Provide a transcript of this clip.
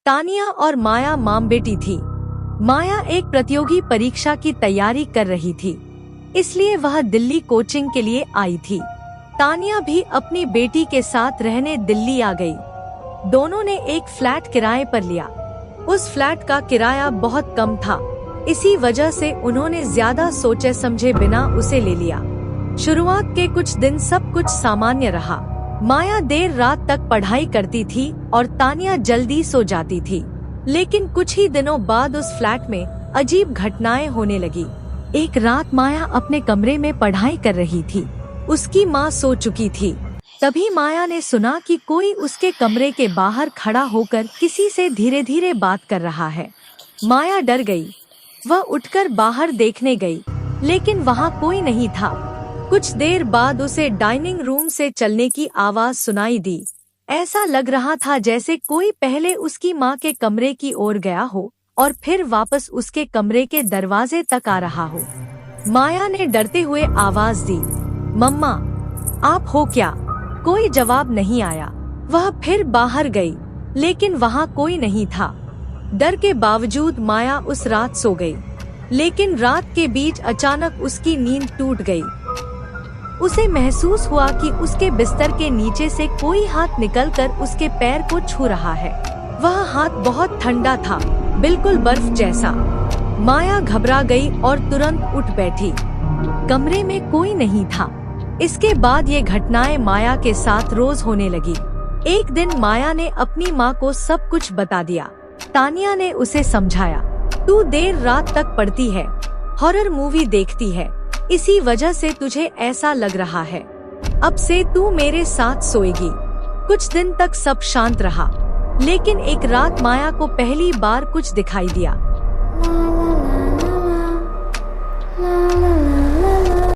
तानिया और माया मां बेटी थी। माया एक प्रतियोगी परीक्षा की तैयारी कर रही थी, इसलिए वह दिल्ली कोचिंग के लिए आई थी। तानिया भी अपनी बेटी के साथ रहने दिल्ली आ गई। दोनों ने एक फ्लैट किराए पर लिया। उस फ्लैट का किराया बहुत कम था, इसी वजह से उन्होंने ज्यादा सोचे समझे बिना उसे ले लिया। शुरुआत के कुछ दिन सब कुछ सामान्य रहा। माया देर रात तक पढ़ाई करती थी और तानिया जल्दी सो जाती थी। लेकिन कुछ ही दिनों बाद उस फ्लैट में अजीब घटनाएं होने लगी। एक रात माया अपने कमरे में पढ़ाई कर रही थी। उसकी माँ सो चुकी थी। तभी माया ने सुना कि कोई उसके कमरे के बाहर खड़ा होकर किसी से धीरे धीरे बात कर रहा है। माया डर गई। वह उठकर बाहर देखने गई, लेकिन वहाँ कोई नहीं था। कुछ देर बाद उसे डाइनिंग रूम से चलने की आवाज सुनाई दी। ऐसा लग रहा था जैसे कोई पहले उसकी माँ के कमरे की ओर गया हो और फिर वापस उसके कमरे के दरवाजे तक आ रहा हो। माया ने डरते हुए आवाज दी, मम्मा, आप हो क्या? कोई जवाब नहीं आया। वह फिर बाहर गई, लेकिन वहाँ कोई नहीं था। डर के बावजूद माया उस रात सो गई, लेकिन रात के बीच अचानक उसकी नींद टूट गई। उसे महसूस हुआ कि उसके बिस्तर के नीचे से कोई हाथ निकलकर उसके पैर को छू रहा है। वह हाथ बहुत ठंडा था, बिल्कुल बर्फ जैसा। माया घबरा गई और तुरंत उठ बैठी। कमरे में कोई नहीं था। इसके बाद ये घटनाएं माया के साथ रोज होने लगी। एक दिन माया ने अपनी माँ को सब कुछ बता दिया। तानिया ने उसे समझाया, तू देर रात तक पढ़ती है, हॉरर मूवी देखती है, इसी वजह से तुझे ऐसा लग रहा है। अब से तू मेरे साथ सोएगी। कुछ दिन तक सब शांत रहा, लेकिन एक रात माया को पहली बार कुछ दिखाई दिया।